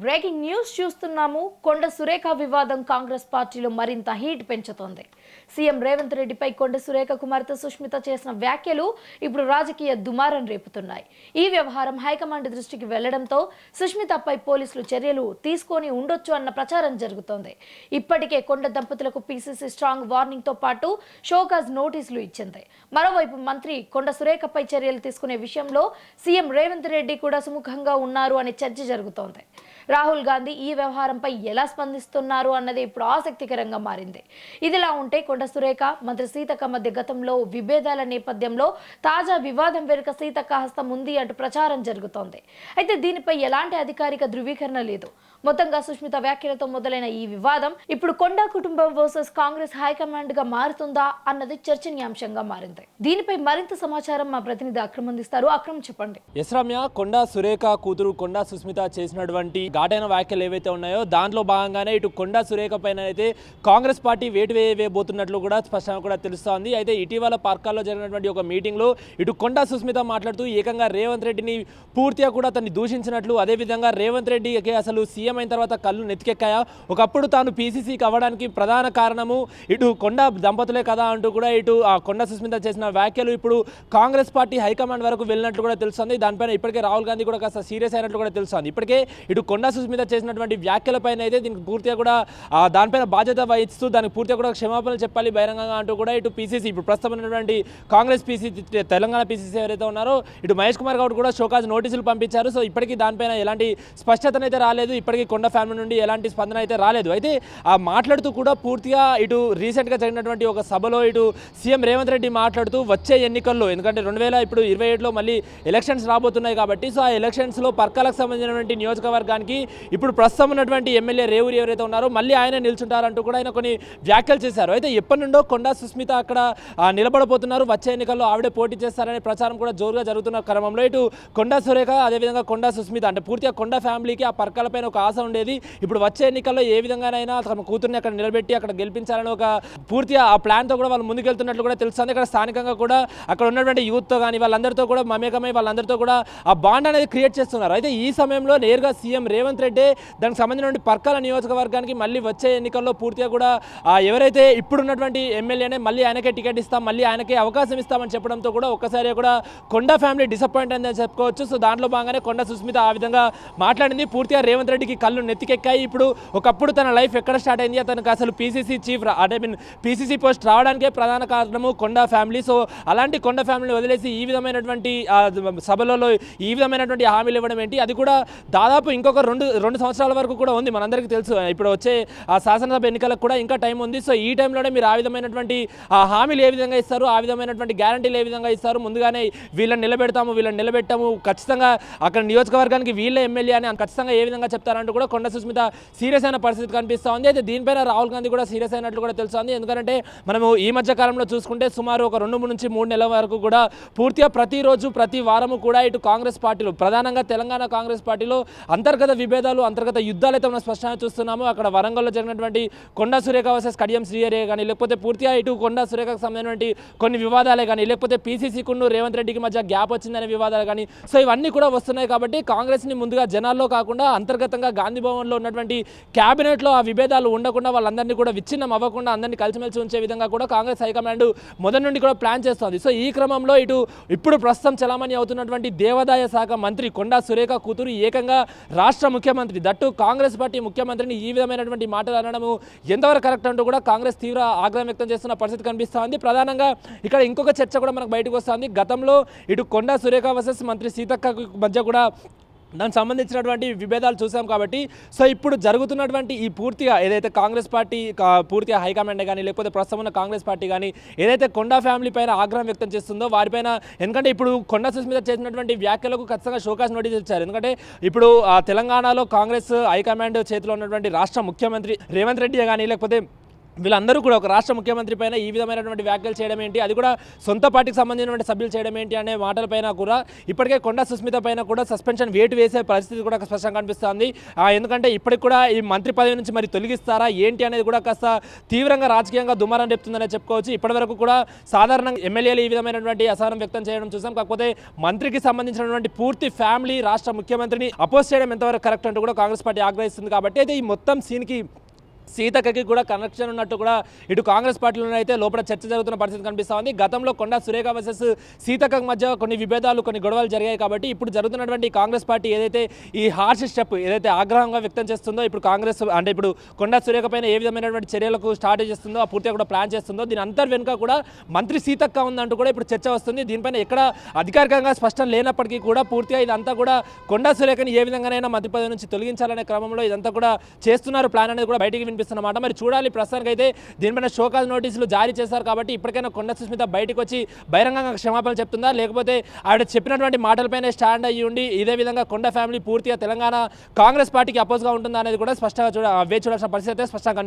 Breaking news చూస్తున్నాము. కొండ సురేఖ వివాదం కాంగ్రెస్ పార్టీలో మరింత హీట్ పెంచుతోంది. సీఎం రేవంత్ రెడ్డిపై కొండ సురేఖ కుమార్తె సుష్మిత చేసిన వ్యాఖ్యలు ఇప్పుడు రాజకీయ దుమారం రేపుతున్నాయి. ఈ వ్యవహారం హైకమాండ్ దృష్టికి వెళ్లడంతో సుష్మితపై పోలీసులు చర్యలు తీసుకొని ఉండొచ్చు అన్న ప్రచారం జరుగుతోంది. ఇప్పటికే కొండ దంపతులకు పీసీసీ స్ట్రాంగ్ వార్నింగ్ తో పాటు షోకాజ్ నోటీసులు ఇచ్చింది. మరోవైపు మంత్రి కొండ సురేఖపై చర్యలు తీసుకునే విషయంలో సీఎం రేవంత్ రెడ్డి కూడా సుముఖంగా ఉన్నారు అనే చర్చ జరుగుతోంది. రాహుల్ గాంధీ ఈ వ్యవహారంపై ఎలా స్పందిస్తున్నారు అన్నది ఇప్పుడు ఆసక్తికరంగా మారింది. ఇదిలా ఉంటే కొండ సురేఖ మంత్రి సీతక్క మధ్య గతంలో విభేదాల నేపథ్యంలో తాజా వివాదం వెనుక సీతక్క హస్తం ఉంది అంటూ ప్రచారం జరుగుతోంది. అయితే దీనిపై ఎలాంటి అధికారిక ధృవీకరణ లేదు. మొత్తంగా సుష్మిత వ్యాఖ్యలతో మొదలైన ఈ వివాదం ఇప్పుడు కొండ కుటుంబం వర్సెస్ కాంగ్రెస్ హైకమాండ్ గా మారుతుందా అన్నది చర్చనీయాంశంగా మారింది. దీనిపై మరింత సమాచారం మా ప్రతినిధి అక్రమ్ అందిస్తారు. అక్రమ్, చెప్పండి. రమ్య, కొండ సురేఖ కూతురు కొండ సుష్మిత చేసినటువంటి ఘాటైన వ్యాఖ్యలు ఏవైతే ఉన్నాయో దాంట్లో భాగంగానే ఇటు కొండ సురేఖ పైన అయితే కాంగ్రెస్ పార్టీ వేటు వేయబోతున్నట్లు కూడా స్పష్టంగా కూడా తెలుస్తోంది. అయితే ఇటీవల పార్కాల్లో జరిగినటువంటి ఒక మీటింగ్లో ఇటు కొండ సుష్మిత మాట్లాడుతూ ఏకంగా రేవంత్ రెడ్డిని పూర్తిగా కూడా తను దూషించినట్లు, అదేవిధంగా రేవంత్ రెడ్డికి అసలు సీఎం అయిన తర్వాత కళ్ళు నెత్తికెక్కాయా, ఒకప్పుడు తాను పీసీసీకి అవ్వడానికి ప్రధాన కారణము ఇటు కొండ దంపతులే కదా అంటూ కూడా ఇటు ఆ కొండ సుష్మిత చేసిన వ్యాఖ్యలు ఇప్పుడు కాంగ్రెస్ పార్టీ హైకమాండ్ వరకు వెళ్ళినట్లు కూడా తెలుస్తుంది. దానిపైన ఇప్పటికే రాహుల్ గాంధీ కూడా కాస్త సీరియస్ అయినట్లు కూడా తెలుస్తుంది. ఇప్పటికే ఇటు కొండ సుష్మిత చేసినటువంటి వ్యాఖ్యలపైన అయితే దీనికి పూర్తిగా కూడా దానిపైన బాధ్యత వహిస్తూ దానికి పూర్తిగా కూడా క్షమాపణలు చెప్పాలి బహిరంగంగా అంటూ కూడా ఇటు పీసీసీ ఇప్పుడు ప్రస్తుతం ఉన్నటువంటి కాంగ్రెస్ పీసీసీ తెలంగాణ పీసీసీ ఎవరైతే ఉన్నారో ఇటు మహేష్ కుమార్ గౌడ్ కూడా షోకాజ్ నోటీసులు పంపించారు. సో ఇప్పటికీ దానిపైన ఎలాంటి స్పష్టతనైతే రాలేదు. ఇప్పటికీ కొండ ఫ్యామిలీ నుండి ఎలాంటి స్పందన అయితే రాలేదు. అయితే మాట్లాడుతూ కూడా పూర్తిగా ఇటు రీసెంట్గా జరిగినటువంటి ఒక సభలో ఇటు సీఎం రేవంత్ రెడ్డి మాట్లాడుతూ వచ్చే ఎన్నికల్లో, ఎందుకంటే 2027లో మళ్ళీ ఎలక్షన్స్ రాబోతున్నాయి కాబట్టి సో ఆ ఎలక్షన్స్లో పర్కాలకు సంబంధించినటువంటి నియోజకవర్గానికి ఇప్పుడు ప్రస్తుతం ఉన్నటువంటి ఎమ్మెల్యే రేవూరి ఎవరైతే ఉన్నారో మళ్ళీ ఆయన నిల్చుంటారంటూ కూడా ఆయన కొన్ని వ్యాఖ్యలు చేశారు. అయితే ఎప్పటి నుండో కొండ సుష్మిత అక్కడ నిలబడబోతున్నారు, వచ్చే ఎన్నికల్లో ఆవిడే పోటీ చేస్తారనే ప్రచారం కూడా జోరుగా జరుగుతున్న క్రమంలో ఇటు కొండ సురేఖ అదేవిధంగా కొండ సుష్మిత అంటే పూర్తిగా కొండ ఫ్యామిలీకి ఆ పర్కాలపైన ఒక ఆశ ఉండేది. ఇప్పుడు వచ్చే ఎన్నికల్లో ఏ విధంగానైనా తమ కూతుర్ని అక్కడ నిలబెట్టి అక్కడ గెలిపించాలని ఒక పూర్తిగా ఆ ప్లాన్తో కూడా వాళ్ళు ముందుకెళ్తున్నట్లు కూడా తెలుస్తుంది. ఇక్కడ స్థానికంగా కూడా అక్కడ ఉన్నటువంటి యూత్తో కానీ వాళ్ళందరితో కూడా మమేకమై వాళ్ళందరితో కూడా ఆ బాండ్ అనేది క్రియేట్ చేస్తున్నారు. అయితే ఈ సమయంలో నేరుగా సీఎం రేవంత్ రెడ్డి దానికి సంబంధించిన పర్కాల నియోజకవర్గానికి మళ్ళీ వచ్చే ఎన్నికల్లో పూర్తిగా కూడా ఎవరైతే ఇప్పుడున్నటువంటి ఎమ్మెల్యేనే మళ్ళీ ఆయనకే టికెట్ ఇస్తాం, మళ్ళీ ఆయనకే అవకాశం ఇస్తామని చెప్పడంతో కూడా ఒక్కసారి కూడా కొండ ఫ్యామిలీ డిసప్పాయింట్ అయిందని చెప్పుకోవచ్చు. సో దాంట్లో భాగంగానే కొండ సుష్మిత ఆ విధంగా మాట్లాడింది. పూర్తిగా రేవంత్ రెడ్డికి కళ్ళు నెత్తికెక్కాయి. ఇప్పుడు ఒకప్పుడు తన లైఫ్ ఎక్కడ స్టార్ట్ అయింది, అతనికి అసలు పీసీసీ చీఫ్ పీసీసీ పోస్ట్ రావడానికే ప్రధాన కారణము కొండ ఫ్యామిలీ. సో అలాంటి కొండ ఫ్యామిలీని వదిలేసి ఈ విధమైనటువంటి సభలలో ఈ విధమైనటువంటి హామీలు ఇవ్వడం ఏంటి, అది కూడా దాదాపు ఇంకొక రెండు సంవత్సరాల వరకు కూడా ఉంది. మనందరికీ తెలుసు ఇప్పుడు వచ్చే ఆ శాసనసభ ఎన్నికలకు కూడా ఇంకా టైం ఉంది. సో ఈ టైంలోనే మీరు ఆ విధమైనటువంటి హామీలు ఏ విధంగా ఇస్తారు, ఆ విధమైనటువంటి గ్యారంటీలు ఏ విధంగా ఇస్తారు, ముందుగానే వీళ్ళని నిలబెట్టాము ఖచ్చితంగా అక్కడ నియోజకవర్గానికి వీళ్ళ ఎమ్మెల్యే అని ఖచ్చితంగా ఏ విధంగా చెప్తారంటూ కూడా కొండ సుష్మిత సీరియస్ అయిన పరిస్థితి కనిపిస్తూ ఉంది. అయితే దీనిపైన రాహుల్ గాంధీ కూడా సీరియస్ అయినట్లు కూడా తెలుస్తుంది. ఎందుకంటే మనము ఈ మధ్య కాలంలో చూసుకుంటే సుమారు ఒక 2 నుంచి 3 నెలల వరకు కూడా పూర్తిగా ప్రతిరోజు ప్రతి వారము కూడా ఇటు కాంగ్రెస్ పార్టీలో ప్రధానంగా తెలంగాణ కాంగ్రెస్ పార్టీలో అంతర్గత విభేదాలు అంతర్గత యుద్ధాలు అయితే మనం స్పష్టంగా చూస్తున్నాము. అక్కడ వరంగల్లో జరిగినటువంటి కొండ సురేఖ వర్సెస్ కడియం శ్రీహరి కానీ, లేకపోతే పూర్తిగా ఇటు కొండ సురేఖకు సంబంధించినటువంటి కొన్ని వివాదాలే కానీ, లేకపోతే పీసీసీకును రేవంత్ రెడ్డికి మధ్య గ్యాప్ వచ్చిందనే వివాదాలు కానీ, సో ఇవన్నీ కూడా వస్తున్నాయి. కాబట్టి కాంగ్రెస్ని ముందుగా జనాల్లో కాకుండా అంతర్గతంగా గాంధీ భవన్లో ఉన్నటువంటి క్యాబినెట్లో ఆ విభేదాలు ఉండకుండా వాళ్ళందరినీ కూడా విచ్ఛిన్నం అవ్వకుండా అందరినీ కలిసిమెలిసి ఉంచే విధంగా కూడా కాంగ్రెస్ హైకమాండ్ మొదటి నుండి కూడా ప్లాన్ చేస్తోంది. సో ఈ క్రమంలో ఇప్పుడు ప్రస్తుతం చలామణి అవుతున్నటువంటి దేవాదాయ శాఖ మంత్రి కొండ సురేఖ కూతురు ఏకంగా రాష్ట్ర ముఖ్యమంత్రి దట్టు కాంగ్రెస్ పార్టీ ముఖ్యమంత్రిని ఈ విధమైనటువంటి మాటలు అనడము ఎంతవరకు కరెక్ట్ అంటూ కూడా కాంగ్రెస్ తీవ్ర ఆగ్రహం వ్యక్తం చేస్తున్న పరిస్థితి కనిపిస్తోంది. ప్రధానంగా ఇక్కడ ఇంకొక చర్చ కూడా మనకు బయటకు వస్తుంది. గతంలో ఇటు కొండ సురేఖ వర్సెస్ మంత్రి సీతక్క మధ్య కూడా దానికి సంబంధించినటువంటి విభేదాలు చూసాం కాబట్టి సో ఇప్పుడు జరుగుతున్నటువంటి ఈ పూర్తిగా ఏదైతే కాంగ్రెస్ పార్టీ పూర్తిగా హైకమాండ్ కానీ, లేకపోతే ప్రస్తుతం ఉన్న కాంగ్రెస్ పార్టీ కానీ ఏదైతే కొండ ఫ్యామిలీ పైన ఆగ్రహం వ్యక్తం చేస్తుందో వారిపైన, ఎందుకంటే ఇప్పుడు కొండ సుష్మిత చేసినటువంటి వ్యాఖ్యలకు ఖచ్చితంగా షోకాజ్ నోటీస్ ఇచ్చారు. ఎందుకంటే ఇప్పుడు తెలంగాణలో కాంగ్రెస్ హైకమాండ్ చేతిలో ఉన్నటువంటి రాష్ట్ర ముఖ్యమంత్రి రేవంత్ రెడ్డి కానీ, లేకపోతే వీళ్ళందరూ కూడా ఒక రాష్ట్ర ముఖ్యమంత్రి పైన ఈ విధమైనటువంటి వ్యాఖ్యలు చేయడం ఏంటి, అది కూడా సొంత పార్టీకి సంబంధించినటువంటి సభ్యులు చేయడం ఏంటి అనే మాటలపైన కూడా ఇప్పటికే కొండా సుస్మిత పైన కూడా సస్పెన్షన్ వేటు వేసే పరిస్థితి కూడా స్పష్టంగా కనిపిస్తుంది. ఎందుకంటే ఇప్పటికి కూడా ఈ మంత్రి పదవి నుంచి మరి తొలగిస్తారా ఏంటి అనేది కూడా కాస్త తీవ్రంగా రాజకీయంగా దుమారం రేపుతుందనే చెప్పుకోవచ్చు. ఇప్పటివరకు కూడా సాధారణంగా ఎమ్మెల్యేలు ఈ విధమైనటువంటి అసహనం వ్యక్తం చేయడం చూసాం. కాకపోతే మంత్రికి సంబంధించినటువంటి పూర్తి ఫ్యామిలీ రాష్ట్ర ముఖ్యమంత్రిని అపోజ్ చేయడం ఎంతవరకు కరెక్ట్ అంటూ కూడా కాంగ్రెస్ పార్టీ ఆగ్రహిస్తుంది. కాబట్టి అయితే ఈ మొత్తం సీన్కి సీతక్కకి కూడా కనెక్షన్ ఉన్నట్టు కూడా ఇటు కాంగ్రెస్ పార్టీలో అయితే లోపల చర్చ జరుగుతున్న పరిస్థితి కనిపిస్తూ ఉంది. గతంలో కొండా సురేఖ వర్సెస్ సీతక్కకు మధ్య కొన్ని విభేదాలు కొన్ని గొడవలు జరిగాయి. కాబట్టి ఇప్పుడు జరుగుతున్నటువంటి కాంగ్రెస్ పార్టీ ఏదైతే ఈ హార్ష్ స్టెప్ ఏదైతే ఆగ్రహంగా వ్యక్తం చేస్తుందో ఇప్పుడు కాంగ్రెస్ అంటే ఇప్పుడు కొండా సురేఖ పైన ఏ విధమైనటువంటి చర్యలకు స్టార్ట్ చేస్తుందో ఆ పూర్తిగా కూడా ప్లాన్ చేస్తుందో దీని అంతర్ వెనుక కూడా మంత్రి సీతక్క ఉందంటూ కూడా ఇప్పుడు చర్చ వస్తుంది. దీనిపైన ఎక్కడ అధికారికంగా స్పష్టం లేనప్పటికీ కూడా పూర్తిగా ఇదంతా కూడా కొండా సురేఖని ఏ విధంగానైనా మంత్రి పదవి నుంచి తొలగించాలనే క్రమంలో ఇదంతా కూడా చేస్తున్నారు ప్లాన్ అనేది కూడా బయటికి వినిపిస్తున్నమాట. మరి చూడాలి. ప్రస్తుతానికి అయితే దీనిపైన షోకాజ్ నోటీసులు జారీ చేశారు. కాబట్టి ఇప్పటికైనా కొండా సుస్మిత బయటకు వచ్చి బహిరంగంగా క్షమాపణలు చెప్తుందా, లేకపోతే ఆవిడ చెప్పినటువంటి మాటలపైనే స్టాండ్ అయ్యి ఉండి ఇదే విధంగా కొండా ఫ్యామిలీ పూర్తిగా తెలంగాణ కాంగ్రెస్ పార్టీకి అపోజ్గా ఉంటుందా అనేది కూడా స్పష్టంగా వేచి చూడాల్సిన పరిస్థితి అయితే స్పష్టంగా కనిపిస్తుంది.